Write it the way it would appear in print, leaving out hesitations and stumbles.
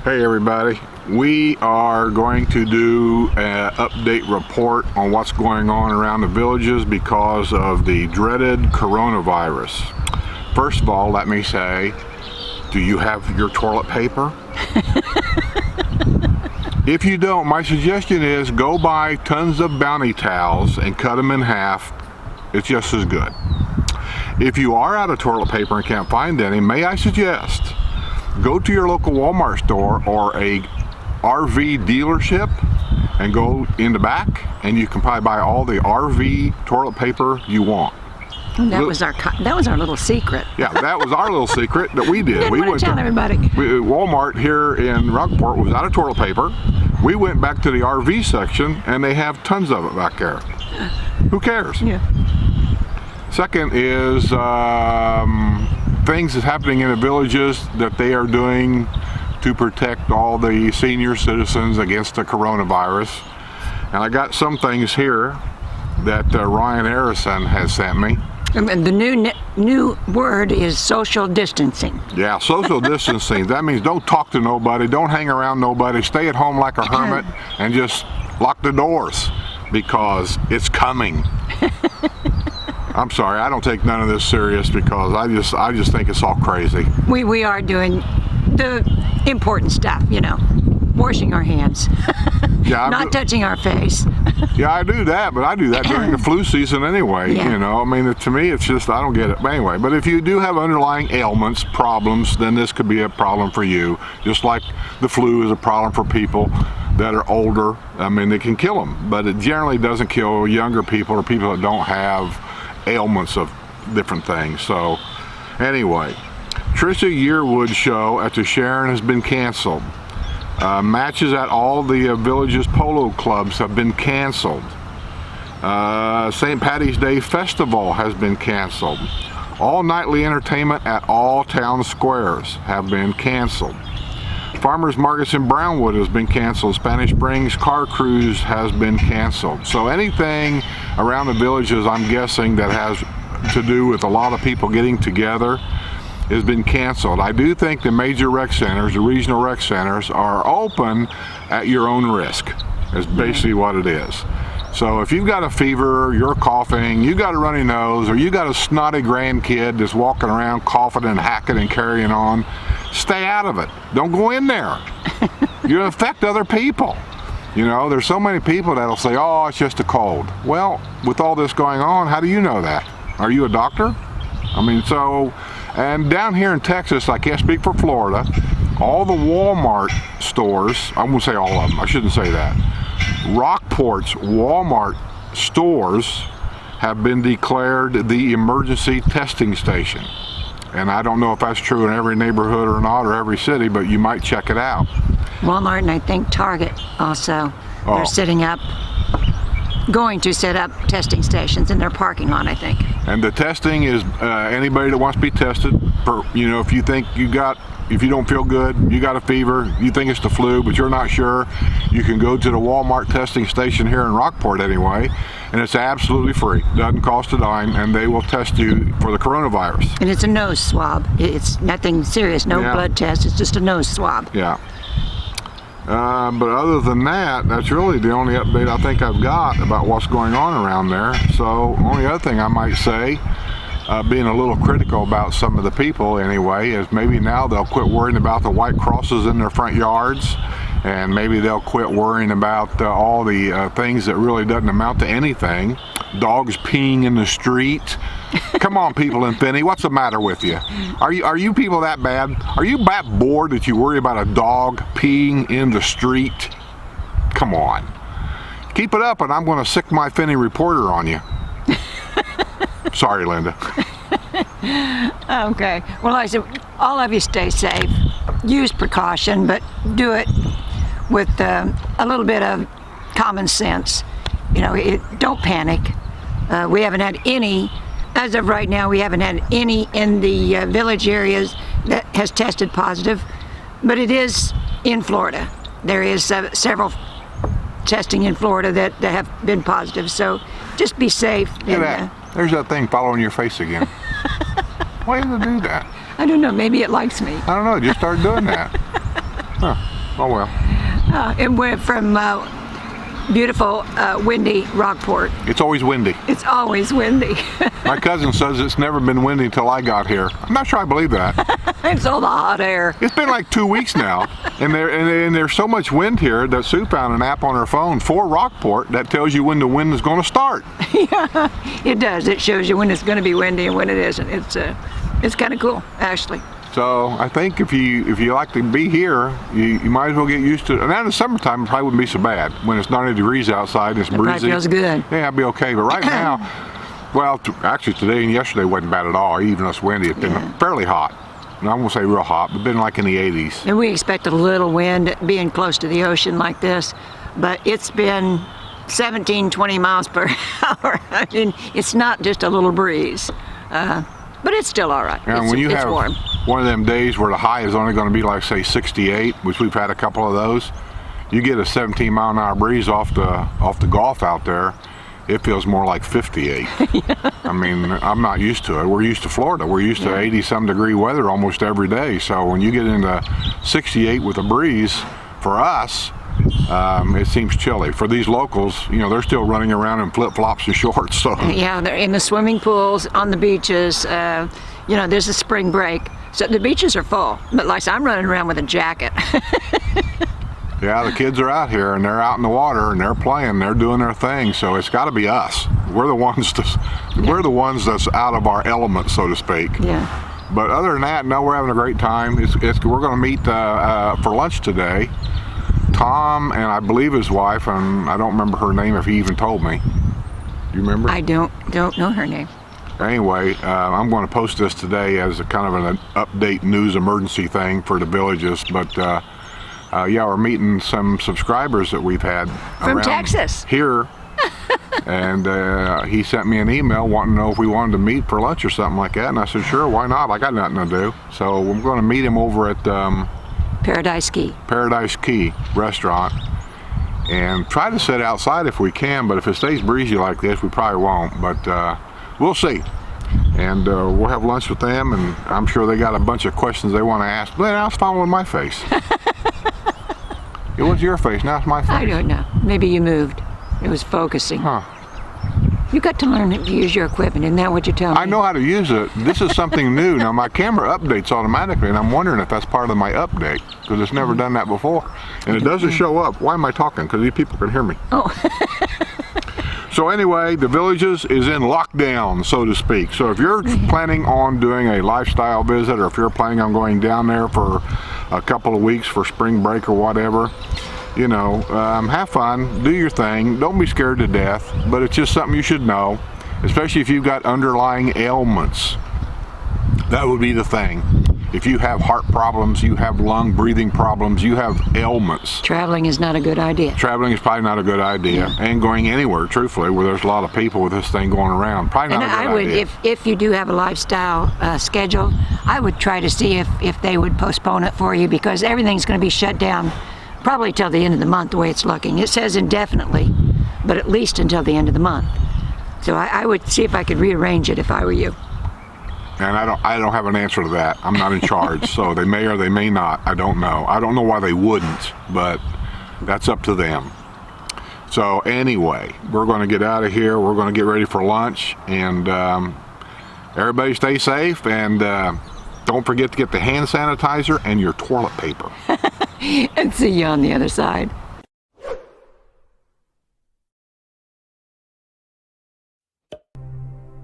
Hey everybody, we are going to do an update report on what's going on around the villages because of the dreaded coronavirus. First of all, let me say, do you have your toilet paper? If you don't, my suggestion is go buy tons of Bounty towels and cut them in half. It's just as good. If you are out of toilet paper and can't find any, may I suggest go to your local Walmart store or a RV dealership and go in the back, and you can probably buy all the RV toilet paper you want. And that was our little secret. Yeah, that was our little secret that we did. We went to everybody. Walmart here in Rockport was out of toilet paper. We went back to the RV section and they have tons of it back there. Who cares? Yeah. Second is things that's happening in the villages that they are doing to protect all the senior citizens against the coronavirus. And I got some things here that Ryan Harrison has sent me. And the new word is social distancing. Yeah, social distancing. That means don't talk to nobody, don't hang around nobody, stay at home like a hermit, and just lock the doors because it's coming. I'm sorry, I don't take none of this serious because I just think it's all crazy. We are doing the important stuff, you know, washing our hands, yeah, not touching our face. Yeah, I do that, but I do that during the flu season anyway. Yeah. You know, I mean, to me, it's just, I don't get it. But anyway, but if you do have underlying ailments, problems, then this could be a problem for you. Just like the flu is a problem for people that are older. I mean, it can kill them, but it generally doesn't kill younger people or people that don't have ailments of different things. So anyway, Trisha Yearwood show at the Sharon has been canceled. Matches at all the villages polo clubs have been canceled. St. Patty's Day Festival has been canceled. All nightly entertainment at all town squares have been canceled. Farmers Markets in Brownwood has been canceled. Spanish Springs Car Cruise has been canceled. So anything around the villages, I'm guessing, that has to do with a lot of people getting together has been canceled. I do think the major rec centers, the regional rec centers, are open at your own risk, is basically what it is. So if you've got a fever, you're coughing, you got a runny nose, or you got a snotty grandkid that's walking around coughing and hacking and carrying on, stay out of it. Don't go in there. You'll affect other people. You know, there's so many people that'll say, oh, it's just a cold. Well, with all this going on, how do you know that? Are you a doctor? I mean, so, and down here in Texas, I can't speak for Florida, all the Walmart stores, I won't say all of them, I shouldn't say that. Rockport's Walmart stores have been declared the emergency testing station. And I don't know if that's true in every neighborhood or not, or every city, but you might check it out. Walmart and I think Target also. Oh. They're going to set up testing stations in their parking lot, I think. And the testing is anybody that wants to be tested for, you know, if you think if you don't feel good, you got a fever, you think it's the flu, but you're not sure, you can go to the Walmart testing station here in Rockport anyway, and it's absolutely free. Doesn't cost a dime, and they will test you for the coronavirus. And it's a nose swab. It's nothing serious, no blood test, it's just a nose swab. Yeah. But other than that, that's really the only update I think I've got about what's going on around there. So, only other thing I might say, being a little critical about some of the people anyway, is maybe now they'll quit worrying about the white crosses in their front yards, and maybe they'll quit worrying about all the things that really doesn't amount to anything. Dogs peeing in the street. Come on, people in Finney, what's the matter with you? Are you people that bad? Are you that bored that you worry about a dog peeing in the street? Come on. Keep it up and I'm going to sick my Finney reporter on you. Sorry, Linda. Okay. Well, I said, all of you stay safe. Use precaution, but do it with a little bit of common sense. You know, don't panic. We haven't had any, as of right now, we haven't had any in the village areas that has tested positive, but it is in Florida. There is several testing in Florida that have been positive, so just be safe. Look at that. There's that thing following your face again. Why does it do that? I don't know, maybe it likes me. I don't know, it just started doing that. Huh. Oh well. It went from beautiful, windy Rockport. It's always windy. It's always windy. My cousin says it's never been windy until I got here. I'm not sure I believe that. It's all the hot air. It's been like 2 weeks now, and there's so much wind here that Sue found an app on her phone for Rockport that tells you when the wind is going to start. Yeah, it does. It shows you when it's going to be windy and when it isn't. It's kind of cool, actually. So I think if you like to be here, you might as well get used to it. And now in the summertime, it probably wouldn't be so bad. When it's 90 degrees outside and it's breezy. It probably feels good. Yeah, it'd be okay. But right now, well, actually today and yesterday wasn't bad at all, even though it's windy. It's been fairly hot. And I won't say real hot, but been like in the 80s. And we expect a little wind being close to the ocean like this, but it's been 17, 20 miles per hour. I mean, it's not just a little breeze. But it's still all right. And when you have warm. one of them days where the high is only going to be like, say, 68, which we've had a couple of those, you get a 17-mile-an-hour breeze off the Gulf out there, it feels more like 58. Yeah. I mean, I'm not used to it. We're used to Florida. We're used to 80-some degree weather almost every day. So when you get into 68 with a breeze, for us, it seems chilly. For these locals, they're still running around in flip-flops and shorts. So yeah, they're in the swimming pools, on the beaches. There's a spring break, so the beaches are full. But like I'm running around with a jacket. Yeah, the kids are out here and they're out in the water and they're playing. They're doing their thing. So it's got to be us. We're the ones that's out of our element, so to speak. Yeah. But other than that, no, we're having a great time. We're going to meet for lunch today. Tom and I believe his wife, and I don't remember her name if he even told me. Do you remember? I don't know her name. Anyway, I'm going to post this today as a kind of an update news emergency thing for the villages. But we're meeting some subscribers that we've had from around Texas here. And he sent me an email wanting to know if we wanted to meet for lunch or something like that. And I said, sure, why not? I got nothing to do. So we're going to meet him over at Paradise Key restaurant and try to sit outside if we can, but if it stays breezy like this we probably won't, but we'll see. And we'll have lunch with them, and I'm sure they got a bunch of questions they want to ask, but now it's following my face. It was your face, now it's my face. I don't know, maybe you moved. It was focusing. Huh. You got to learn to use your equipment, isn't that what you're telling me? I know how to use it. This is something new. Now my camera updates automatically, and I'm wondering if that's part of my update, because it's never done that before. And it doesn't show up. Why am I talking? Because these people can hear me. Oh. So anyway, the Villages is in lockdown, so to speak. So if you're planning on doing a lifestyle visit, or if you're planning on going down there for a couple of weeks for spring break or whatever, have fun, do your thing, don't be scared to death, but it's just something you should know, especially if you've got underlying ailments. That would be the thing. If you have heart problems, you have lung breathing problems, you have ailments. Traveling is not a good idea. Traveling is probably not a good idea, and going anywhere, truthfully, where there's a lot of people with this thing going around, probably not a good idea. If you do have a lifestyle schedule, I would try to see if they would postpone it for you, because everything's going to be shut down probably till the end of the month, the way it's looking. It says indefinitely, but at least until the end of the month. So I would see if I could rearrange it if I were you. And I don't have an answer to that. I'm not in charge, so they may or they may not. I don't know. I don't know why they wouldn't, but that's up to them. So anyway, we're going to get out of here. We're going to get ready for lunch, and everybody stay safe, and don't forget to get the hand sanitizer and your toilet paper. And see you on the other side.